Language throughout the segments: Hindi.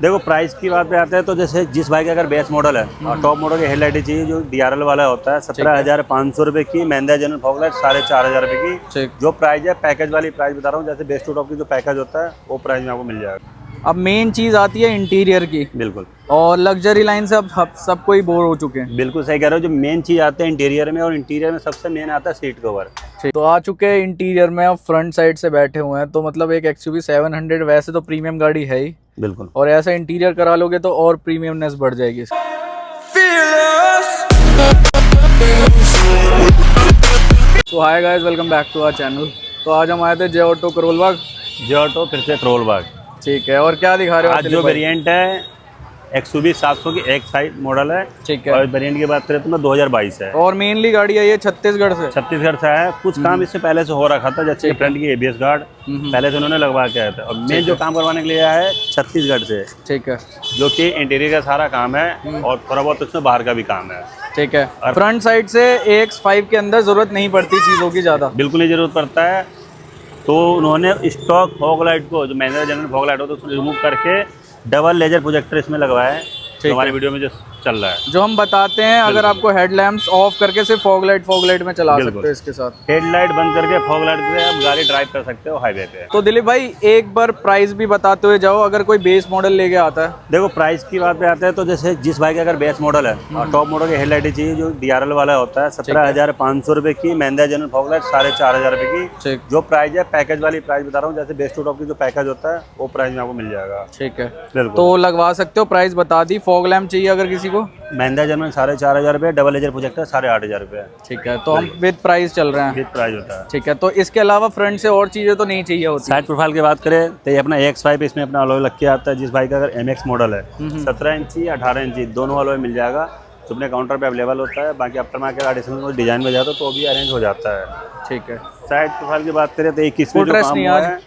देखो प्राइस की बात पे आते हैं तो जैसे जिस बाइक का अगर बेस मॉडल है और टॉप मॉडल की हेडलाइट चाहिए जो DRL वाला होता है 17,500 रुपये की, महिंद्रा जनरल फॉग लाइट 4,500 रुपये की। जो प्राइस है पैकेज वाली प्राइस बता रहा हूँ, जैसे बेस टू टॉप की जो पैकेज होता है वो प्राइस में आपको मिल जाएगा। अब मेन चीज़ आती है इंटीरियर की। बिल्कुल। और लग्जरी लाइन से अब सब कोई बोर हो चुके हैं। बिल्कुल सही कह रहे हो, जो मेन चीज़ आते हैं इंटीरियर में, और इंटीरियर में सबसे मेन आता है सीट कवर। तो आ चुके हैं इंटीरियर में, अब फ्रंट साइड से बैठे हुए हैं तो मतलब एक XUV 700 वैसे तो प्रीमियम गाड़ी है ही। बिल्कुल। और ऐसा इंटीरियर करा लोगे तो और प्रीमियमनेस बढ़ जाएगी। तो hi guys, welcome back to our channel. तो आज हम आए थे J auto Karol Bagh. J auto फिर से करोल बाग। ठीक है, और क्या दिखा रहे हो आज जो वेरिएंट है XUV 700 की एक साइड मॉडल है। ठीक है। और वेरिएंट की बात करें तो 2022 है। और मेनली गाड़ी है ये छत्तीसगढ़ से से है। कुछ काम इससे पहले से हो रखा था, जैसे फ्रंट की ABS गार्ड पहले से उन्होंने लगवा के आया था, और मेन जो काम करवाने के लिए आया है छत्तीसगढ़ से। ठीक है। जो कि इंटीरियर का सारा काम है और थोड़ा बहुत उसमें बाहर का भी काम है। ठीक है। फ्रंट साइड से AX5 के अंदर जरूरत नहीं पड़ती चीज़ों की ज़्यादा, बिल्कुल नहीं जरूरत पड़ता है। तो उन्होंने स्टॉक फॉग लाइट को, जो महिंद्रा जनरल फॉग लाइट हो तो उसको रिमूव करके डबल लेजर प्रोजेक्टर इसमें लगवाया है। तो हमारी वीडियो में जो चल रहा है, जो हम बताते हैं, अगर आपको हेडलैम्प्स ऑफ करके सिर्फ फॉग लाइट में चला सकते हो इसके साथ। हेडलाइट बंद करके फॉग लाइट पे आप गाड़ी ड्राइव कर सकते हो हाईवे पे। तो दिलीप भाई एक बार प्राइस भी बताते हुए जाओ, अगर कोई बेस मॉडल लेके आता है। देखो प्राइस की बात पे आते हैं तो जैसे जिस बाइक का अगर बेस मॉडल है और टॉप मॉडल की हेडलाइट चाहिए जो DRL वाला होता है 17,500 रुपये की, महिंद्रा जनरल फॉग लाइट 4,500 रुपये की। जो प्राइस है पैकेज वाली प्राइस बता रहा हूँ, जैसे बेस टू टॉप की जो पैकेज होता है वो प्राइस में आपको मिल जाएगा। ठीक है, बिल्कुल। तो लगवा सकते हो, प्राइस बता दी। फॉग लैम्प चाहिए अगर किसी को, महिंद्रा जनरल 4,500 रुपये, डबल लेजर प्रोजेक्टर 8,500 रुपये। ठीक है, तो हम विद प्राइस चल रहे हैं। विद प्राइस होता है। ठीक है, तो इसके अलावा फ्रंट से और चीज़ें तो नहीं चाहिए होती। साइड प्रोफाइल की बात करें तो ये अपना AX5 इसमें अपना अलॉय लग के आता है। जिस बाइक का अगर MX मॉडल है 17 इंची 18 इंची दोनों अलॉय मिल जाएगा, जो अपने काउंटर पे अवेलेबल होता है। बाकी आफ्टर मार्केट एडिशनल डिजाइन में जाता है तो भी अरेंज हो जाता है। ठीक है। साइड प्रोफाइल की बात करें तो एक इसमें जो काम हुआ है,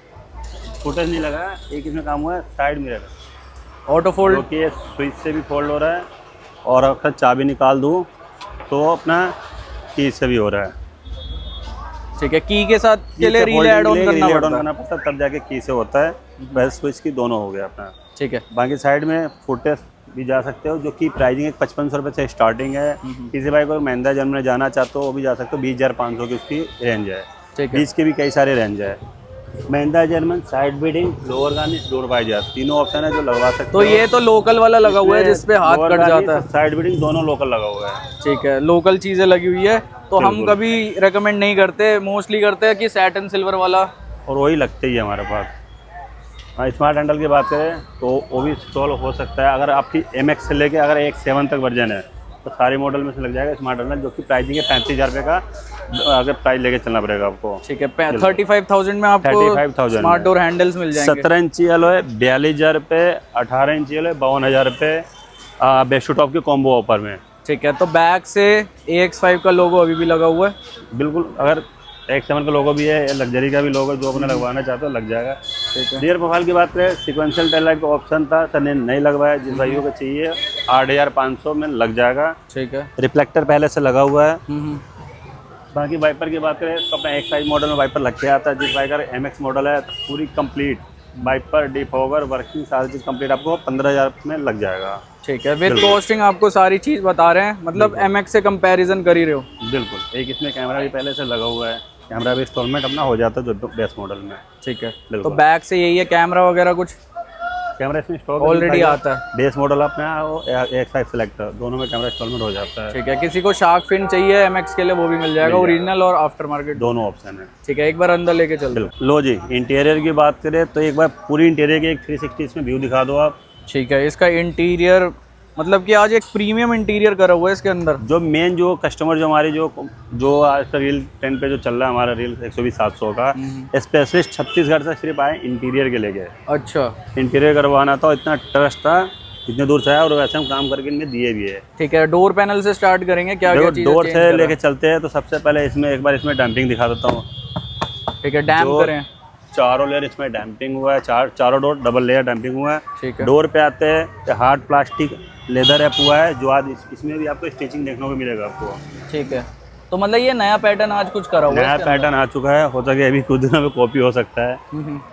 फुटेज नहीं लगा, एक इसमें काम हुआ है साइड मिरर ऑटो फोल्ड, जो कि स्विच से भी फोल्ड हो रहा है, और अगर चाबी निकाल दूँ तो अपना की से भी हो रहा है। ठीक है, की के साथ के लिए रील ऐड ऑन करना पड़ता तब जाके की से होता है। बस स्विच की दोनों हो गया अपना। ठीक है। बाकी साइड में फुटेज भी जा सकते हो, जो कि प्राइसिंग 5500 रुपये से स्टार्टिंग है। किसी भाई को महिंद्रा जनरल में जाना चाहते हो वो भी जा सकते हो, 20,500 की उसकी रेंज है। ठीक है। बीच के भी कई सारे रेंज है। Mahindra German side beading, lower garnish, door visor तीनों ऑप्शन है जो लगवा सकते हो। तो ये तो लोकल वाला लगा हुआ है जिसपे हाथ कट जाता है, साइड बीडिंग दोनों लोकल लगा हुआ है। ठीक है, लोकल चीजें लगी हुई है। तो हम कभी रेकमेंड नहीं करते, मोस्टली करते हैं कि सैटिन सिल्वर वाला, और वही लगते ही है हमारे पास। हाँ, स्मार्ट हैंडल की बात करें तो वो भी इंस्टॉल हो सकता है। अगर आपकी MX से लेके अगर X7 तक वर्जन है तो सारे मॉडल में से लग जाएगा स्मार्ट हैंडल, जो कि प्राइसिंग है 35,000 रुपये का। अगर प्राइस लेके चलना पड़ेगा आपको। ठीक है, 35,000 में आपको 35,000 स्मार्ट डोर हैंडल्स मिल जाएंगे। 17 इंची अलॉय 42,000 रुपये, 18 इंची अलॉय 52,000 रुपये, बेस्ट टू टॉप के कॉम्बो ऑफर में। ठीक है, तो बैक से AX5 का लोगो अभी भी लगा हुआ है। बिल्कुल, अगर X7 का लोगो भी है, लग्जरी का भी लोगो, जो अपने लगवाना चाहते हो लग जाएगा। ठीक है। रियर प्रोफाइल की बात करें, सिक्वेंशियल टेल लाइट का ऑप्शन था, सर ने नहीं लगवाया। जिस भाइयों को चाहिए 8,500 में लग जाएगा। ठीक है। रिफ्लेक्टर पहले से लगा हुआ है। बाकी वाइपर की बात करें तो अपना X5 मॉडल में वाइपर लग के आता है। जिस बाइक का MX मॉडल है तो पूरी कंप्लीट वाइपर, डिफॉगर, वर्किंग सारी चीज़ कंप्लीट आपको 15,000 में लग जाएगा। ठीक है, विद कॉस्टिंग आपको सारी चीज़ बता रहे हैं, मतलब MX से कंपैरिजन कर ही रहे हो। बिल्कुल। एक इसमें कैमरा भी पहले से लगा हुआ है, कैमरा भी इंस्टॉलमेंट अपना हो जाता है जो बेस मॉडल में। ठीक है। तो बैक से यही है, कैमरा वगैरह कुछ कैमरा इसमें स्टॉक ऑलरेडी आता है। बेस मॉडल अपना AX5 सेलेक्टर दोनों में कैमरा इंस्टॉलमेंट हो जाता है। ठीक है, किसी को शार्क फिन चाहिए MX के लिए वो भी मिल जाएगा, ओरिजिनल और आफ्टर मार्केट दोनों ऑप्शन है। ठीक है, एक बार अंदर लेके चलो। लो जी, इंटीरियर की बात करें तो एक बार पूरी इंटीरियर की एक 360 इसमें व्यू दिखा दो आप। ठीक है, इसका इंटीरियर मतलब कि आज एक प्रीमियम इंटीरियर करा हुआ है इसके अंदर। जो मेन जो कस्टमर जो हमारी जो आज का रील ट्रेंड पे जो चल रहा है हमारा रील 120 700 का स्पेशलिस्ट छत्तीसगढ़ से सिर्फ आए इंटीरियर के लेके। अच्छा, इंटीरियर करवाना था, इतना ट्रस्ट था, इतने दूर से आया और वैसे हम काम करके इनमें दिए भी है। ठीक है, डोर पैनल से स्टार्ट करेंगे, क्या क्या चीज़ें डोर से लेके चलते हैं तो सबसे पहले इसमें एक बार इसमें डैम्पिंग दिखा देता हूँ। ठीक है, डैम्प करें, चारों लेयर इसमें डैम्पिंग हुआ है, चारों डोर डबल लेयर डैम्पिंग हुआ है। ठीक है। डोर पे आते हैं हार्ड प्लास्टिक लेदर ऐप हुआ है, जो आज इसमें भी आपको स्टिचिंग देखने को मिलेगा आपको। ठीक है, तो मतलब ये नया पैटर्न आज कुछ करा हुआ है, नया पैटर्न आ चुका है, हो सके अभी कुछ दिनों में कॉपी हो सकता है।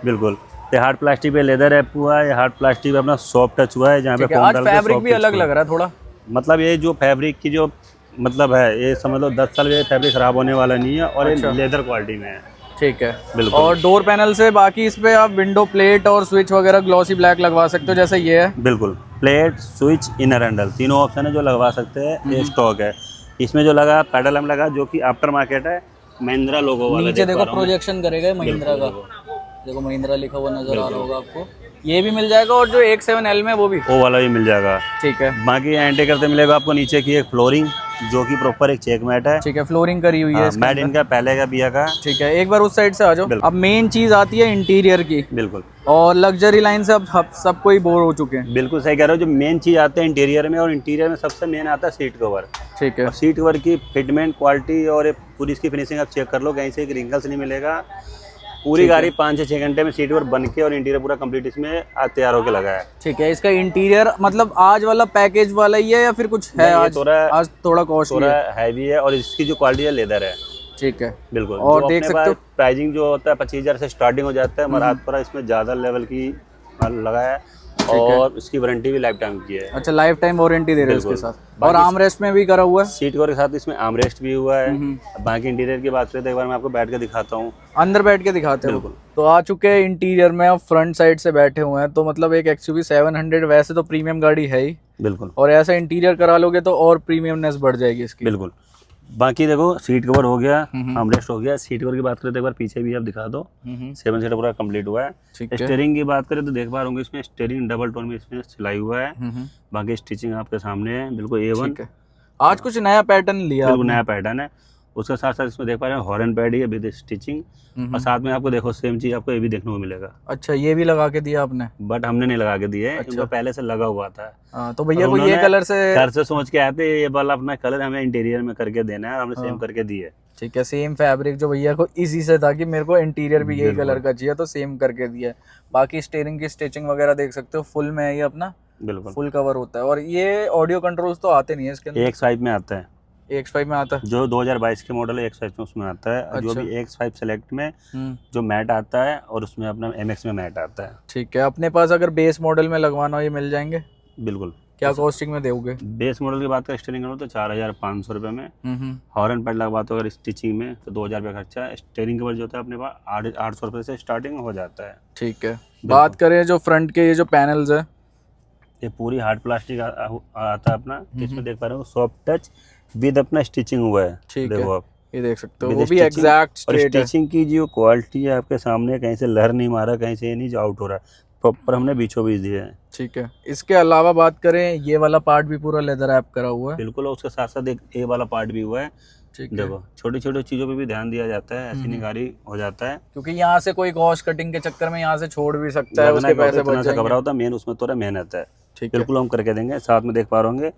बिल्कुल। ये हार्ड प्लास्टिक पे लेदर रैप हुआ है, ये हार्ड प्लास्टिक पे अपना सॉफ्ट टच हुआ है, जहाँ पे ठीक है, फोम आज डाल के फैब्रिक soft भी touch अलग हुआ है। लग रहा है थोड़ा। मतलब ये जो फैब्रिक की जो मतलब है, ये समझ लो 10 साल ये फैब्रिक खराब होने वाला नहीं है, और अच्छा। ये लेदर क्वालिटी में है। ठीक है। बिल्कुल। और डोर पैनल से बाकी इस पे आप विंडो प्लेट और स्विच वगैरह ग्लॉसी ब्लैक लगवा सकते हो, जैसे ये है। बिल्कुल, प्लेट, स्विच, इनर हैंडल तीनों ऑप्शन है जो लगवा सकते हैं, ये स्टॉक है। इसमें जो लगा पैडल हम लगा जो कि आफ्टर मार्केट है, महिंद्रा लोगो वाला। नीचे देख देखो पा रहा हूँ मैं। प्रोजेक्शन करेगा महिंद्रा का, बिल्कुल, देखो महिंद्रा लिखा हुआ नजर आ रहा होगा आपको। ये भी मिल जाएगा, और जो X7L में वो भी। वो वाला भी मिल जाएगा। ठीक है। बाकी एंटी करते मिलेगा आपको नीचे की एक फ्लोरिंग, जो कि प्रॉपर एक चेक मैट है। ठीक है, फ्लोरिंग करी हुई है इसके मैट अंदर। इनका पहले का बिया का। ठीक है, एक बार उस साइड से आ जाओ। बिल्कुल। अब मेन चीज आती है इंटीरियर की, बिल्कुल और लग्जरी लाइन से अब सब कोई बोर हो चुके हैं। बिल्कुल सही कह रहे हो। जो मेन चीज़ आते हैं इंटीरियर में, और इंटीरियर में सबसे मेन आता है सीट कवर। ठीक है। और सीट कवर की फिटमेंट, क्वालिटी और ये पूरी इसकी फिनिशिंग आप चेक कर लो, कहीं से एक रिंकल्स नहीं मिलेगा। पूरी गाड़ी 5 से 6 घंटे में सीट कवर बन के और इंटीरियर पूरा कंप्लीट इसमें तैयार होकर लगा है। ठीक है, इसका इंटीरियर मतलब आज वाला पैकेज वाला ही है या फिर कुछ है? नहीं, ये आज थोड़ा कॉस्टली थोड़ा है। हैवी है, और इसकी जो क्वालिटी है लेदर है। ठीक है। बिल्कुल। और जो देख अपने सकते हो पास प्राइसिंग जो होता है 25,000 से स्टार्टिंग हो जाता है, मराठपुरा इसमें ज़्यादा लेवल की माल लगा है, और इसकी वारंटी भी लाइफ टाइम की है। अच्छा, लाइफ टाइम वारंटी दे रहे हैं इसके बिल्कुल। साथ। और आर्मरेस्ट में भी करा हुआ है। सीट कवर के साथ इसमें आर्मरेस्ट भी हुआ है। बाकी इंटीरियर की बात करें तो एक बार मैं आपको बैठ के दिखाता हूँ। अंदर बैठ के दिखाते हो। बिल्कुल। तो आ चुके हैं इंटीरियर में, अब फ्रंट साइड से बैठे हुए हैं। तो मतलब एक XUV 700 वैसे तो प्रीमियम गाड़ी है ही, बिल्कुल और ऐसा इंटीरियर करा लोगे तो और प्रीमियमनेस बढ़ जाएगी इसकी। बिल्कुल। बाकी देखो, सीट कवर हो गया, आर्मरेस्ट हो गया। सीट कवर की बात करें तो एक बार पीछे भी आप दिखा दो। 7 सीटर पूरा कंप्लीट हुआ है। ठीक है। स्टीयरिंग की बात करें तो देख पा रहे होंगे, इसमें स्टीयरिंग डबल टोन में इसमें सिलाई हुआ है। बाकी स्टिचिंग आपके सामने है, बिल्कुल A1। ठीक है। आज कुछ नया पैटर्न लिया बिल्कुल आपने। नया पैटर्न है। उसके साथ साथ इसमें देख पा रहे हैं हॉर्न पैड ही है विद स्टिचिंग, और साथ में आपको देखो सेम चीज आपको ये भी देखने को मिलेगा। अच्छा, ये भी लगा के दिया आपने? बट हमने नहीं लगा के दिए है, अच्छा। इनको पहले से लगा हुआ था। तो भैया और को ये उन्होंने कलर से घर से सोच के आए थे, ये वाला अपना कलर हमें इंटीरियर में करके देना है, और हमने सेम करके दिए। ठीक है, सेम फैब्रिक जो भैया को इजी से था कि मेरे को इंटीरियर भी यही बिल्कुल। कलर का चाहिए, तो सेम करके दिया है। बाकी स्टीयरिंग की स्टिचिंग वगैरह देख सकते हो, फुल में है ये अपना, बिल्कुल। फुल कवर होता है। और ये ऑडियो कंट्रोल्स तो आते नहीं है इसके अंदर? X5 में आता है, X5 में आता है। जो 2022 के मॉडल है X5 में उसमें आता है। जो अच्छा। भी X5 सेलेक्ट में जो मैट आता है, और उसमें अपना MX में मैट आता है। ठीक है। अपने पास अगर बेस मॉडल में लगवाना हो ये मिल जाएंगे? बिल्कुल। क्या कॉस्टिंग में दोगे? बेस मॉडल की बात करें स्टीयरिंग करो तो 4,500 रुपये में। हॉर्न पैड लगवा तो अगर स्टिचिंग में तो 2,000 रुपये खर्चा है। स्टीयरिंग कवर जो होता है अपने पास 800 रुपये से स्टार्टिंग हो जाता है। ठीक है। बात करें जो फ्रंट के ये जो पैनल्स है, ये पूरी हार्ड प्लास्टिक आता है अपना। इसमें देख पा रहे हो सॉफ्ट टच विद अपना स्टिचिंग हुआ है। ठीक है। देखो आप, ये देख सकते हो, With वो भी stitching, एग्जैक्ट और स्ट्रेट है। स्टिचिंग की जो क्वालिटी है आपके सामने, कहीं से लहर नहीं मारा, कहीं से ये नहीं जो आउट हो रहा है, प्रॉपर हमने बीचों बीच दिया है। ठीक है। इसके अलावा बात करें, ये वाला पार्ट भी पूरा लेदर ऐप करा हुआ है। बिल्कुल। और उसके साथ साथ एक ए वाला पार्ट भी हुआ है। ठीक है। देखो, छोटी छोटी चीज़ों पे भी ध्यान दिया जाता है, ऐसी नहीं गाड़ी हो जाता है। क्योंकि यहाँ से कोई कॉस्ट कटिंग के चक्कर में यहाँ से छोड़ भी सकता है, उसके पैसे बच जाएंगे। घबरा होता है, मेन उसमें थोड़ा मेहनत है। ठीक है। बिल्कुल हम करके देंगे। साथ में देख पा रहे होंगे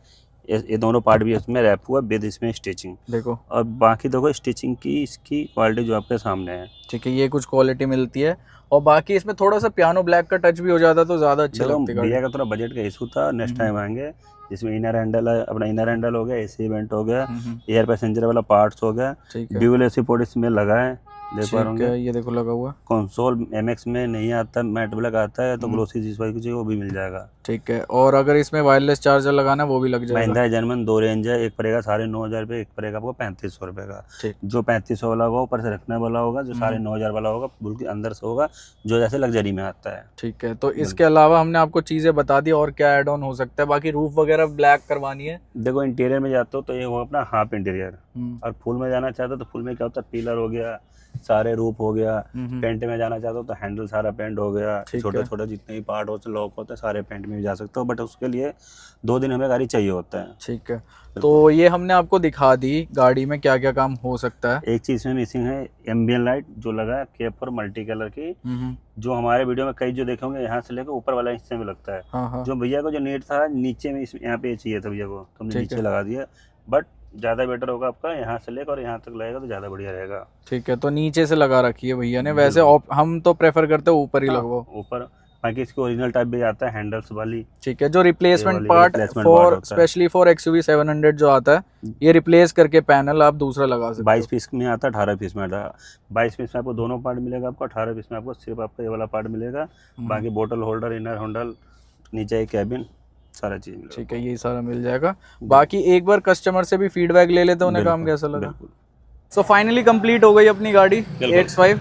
ये दोनों पार्ट भी इसमें रैप हुआ विद इसमें स्टिचिंग। देखो, और बाकी देखो स्टिचिंग की इसकी क्वालिटी जो आपके सामने है। ठीक है, ये कुछ क्वालिटी मिलती है। और बाकी इसमें थोड़ा सा पियानो ब्लैक का टच भी हो जाता तो ज्यादा अच्छी देखो, लगती गाड़ी। भैया का थोड़ा बजट का इशू था, नेक्स्ट टाइम आएंगे। जिसमें इनर हैंडल है, अपना इनर हैंडल हो गया, AC वेंट हो गया, एयर पैसेंजर वाला पार्ट्स हो गया, ठीक है। ड्यूल AC पोर्ट इसमें लगा है, देख पा रहे ठीक होंगे। है, ये देखो लगा हुआ। कंसोल MX में नहीं आता, मैट ब्लैक आता है, तो ग्लोसी जिस भाई को चाहिए वो भी मिल जाएगा। ठीक है। और अगर इसमें वायरलेस चार्जर लगाना है वो भी लग जाएगा। महिंद्रा जर्मन 2 रेंज है, एक पड़ेगा 9,500 रुपये, एक पड़ेगा आपको 3,500 रुपये का। ठीक। जो 3,500 वाला होगा ऊपर से रखने वाला होगा, जो 9,500 वाला होगा बिल्कुल अंदर से होगा, जो जैसे लग्जरी में आता है। ठीक है। तो इसके अलावा हमने आपको चीजें बता दी, और क्या ऐड ऑन हो सकता है? बाकी रूफ वगैरह ब्लैक करवानी है? देखो, इंटीरियर में जाते हो तो ये होगा अपना हाफ इंटीरियर, और फुल में जाना चाहते हो तो फुल में क्या होता है, पिलर हो गया, सारे रूप हो गया। पेंट में जाना चाहते हो तो हैंडल सारा पेंट हो गया, छोटे छोटे जितने भी पार्ट होते लॉक होते हैं सारे पेंट में भी जा सकते हो, बट उसके लिए 2 दिन हमें गाड़ी चाहिए होता है। ठीक है। तो ये हमने आपको दिखा दी गाड़ी में क्या क्या काम हो सकता है। एक चीज़ में मिसिंग है, एम्बियन लाइट जो लगा है केप और मल्टी कलर की, जो हमारे वीडियो में कई जो देखे होंगे यहाँ से लेकर ऊपर वाला हिस्से में लगता है। हाँ। जो भैया को जो नेट था नीचे में, यहाँ पे चाहिए था भैया को, तो हमने नीचे लगा दिया, बट ज़्यादा बेटर होगा आपका यहाँ से लेकर और यहाँ तक लगेगा तो ज़्यादा बढ़िया रहेगा। ठीक है। तो नीचे से लगा रखी है भैया ने, वैसे हम तो प्रेफर करते हैं ऊपर ही लगवाओ। ऊपर बाकी इसकी ओरिजिनल टाइप भी आता है हैंडल्स वाली। ठीक है, जो रिप्लेसमेंट वाली पार्ट replacement फॉर part होता है। स्पेशली फॉर XUV 700 जो आता है, ये रिप्लेस करके पैनल आप दूसरा लगा सकते 22 पीस में आता है, 18 पीस में आता है। 22 पीस में आपको दोनों पार्ट मिलेगा आपको, 18 पीस में आपको सिर्फ आपका ये वाला पार्ट मिलेगा। बाकी बोतल होल्डर, इनर होल्डर, नीचे एक कैबिन, सारा चीज़ मिलेगा। ठीक है, ये सारा मिल जाएगा। बाकी एक बार कस्टमर से भी फीडबैक ले लेते हैं, उन्हें काम कैसा लगा। बिल्कुल। सो फाइनली कंप्लीट हो गई अपनी गाड़ी X5।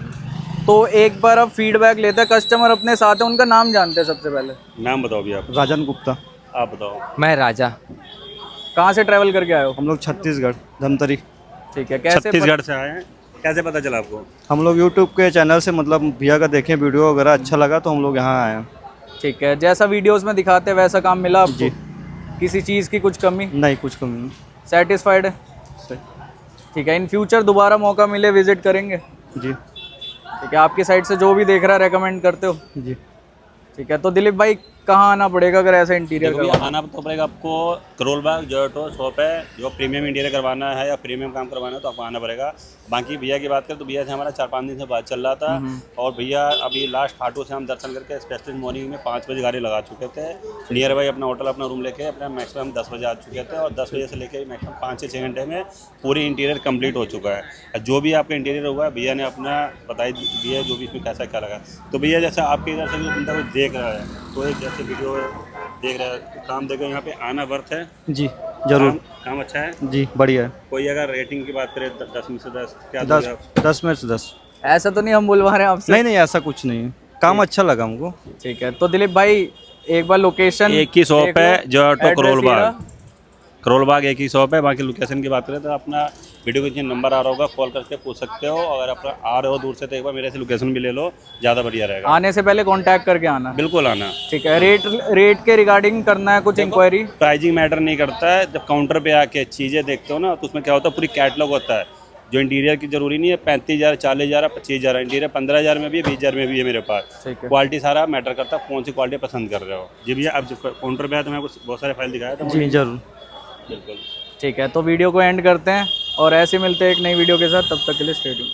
तो एक बार अब फीडबैक लेते हैं, कस्टमर अपने साथ है, उनका नाम जानते हैं सबसे पहले। नाम बताओ भी आप। राजन गुप्ता। आप बताओ। मैं राजा। कहाँ से ट्रैवल करके आए हो? हम लोग छत्तीसगढ़ धमतरी। ठीक है, कैसे छत्तीसगढ़ से आए हैं, कैसे पता चला आपको? हम लोग यूट्यूब के चैनल से मतलब भैया का देखें वीडियो वगैरह, अच्छा लगा तो हम लोग यहाँ आए हैं। ठीक है, जैसा वीडियोस में दिखाते हैं वैसा काम मिला आपको? जी। किसी चीज़ की कुछ कमी? नहीं, कुछ कमी नहीं। सेटिस्फाइड है? ठीक है, इन फ्यूचर दोबारा मौका मिले विजिट करेंगे? जी। ठीक है, आपकी साइड से जो भी देख रहा है रेकमेंड करते हो? जी। ठीक है, तो दिलीप भाई कहाँ आना पड़ेगा अगर ऐसा इंटीरियर देखो भैया, करवाना? आना तो पड़ेगा आपको। करोल बाग जोटो शॉप है, जो प्रीमियम इंटीरियर करवाना है या प्रीमियम काम करवाना है तो आपको आना पड़ेगा। बाकी भैया की बात करें तो भैया से हमारा 4-5 दिन से बात चल रहा था, और भैया अभी लास्ट खाटू से हम दर्शन करके स्पेशलिस्ट मॉर्निंग में 5 बजे गाड़ी लगा चुके थे। नियर बाई अपना होटल, अपना रूम लेके अपना मैक्सिमम 10 बजे आ चुके थे, और 10 बजे से लेकर मैक्सिमम 5 से 6 घंटे में पूरी इंटीरियर कंप्लीट हो चुका है। जो भी आपका इंटीरियर हुआ है भैया ने अपना बताई दिया जो भी इसमें कैसा क्या लगा। तो भैया जैसा आपके इधर से भी बंदा कोई देख रहा है, तो एक जैसे वीडियो देख रहा है, काम देखो, यहाँ पे आना वर्थ है। जी जरूर। काम अच्छा है जी बढ़िया है। कोई अगर रेटिंग की बात करें 10 में से 10 क्या 10 दोगे आप? 10 में से 10। ऐसा तो नहीं हम बुलवा रहे हैं आपसे? नहीं नहीं, ऐसा कुछ नहीं है, काम अच्छा लगा हमको। ठीक है, तो दिलीप भाई एक बार लोकेशन एक ही शॉप है, जोटो Address करोल ये बाग। करोल बाग एक ही शॉप है। बाकी लोकेशन की बात करें तो अपना वीडियो के नीचे नंबर आ रहा होगा, कॉल करके पूछ सकते हो। अगर आप आ रहे हो दूर से तो एक बार मेरे से लोकेशन भी ले लो, ज़्यादा बढ़िया रहेगा। आने से पहले कांटेक्ट करके आना। बिल्कुल आना। ठीक है, रेट के रिगार्डिंग करना है कुछ इंक्वायरी? प्राइजिंग मैटर नहीं करता है। जब काउंटर पे आके चीज़ें देखते हो ना तो उसमें क्या होता है, पूरी कैटलॉग होता है। जो इंटीरियर की जरूरी नहीं है 35,000, 40,000, 25,000 इंटीरियर 15,000 में भी है, 20,000 में भी है मेरे पास। ठीक है, क्वालिटी सारा मैटर करता है, कौन सी क्वालिटी पसंद कर रहे हो। जी भैया, अब जब काउंटर पे आया तो मैं आपको बहुत सारे फाइल दिखाया था। जी जरूर। बिल्कुल। ठीक है, तो वीडियो को एंड करते हैं और ऐसे मिलते हैं एक नई वीडियो के साथ। तब तक के लिए स्टे ट्यून्ड।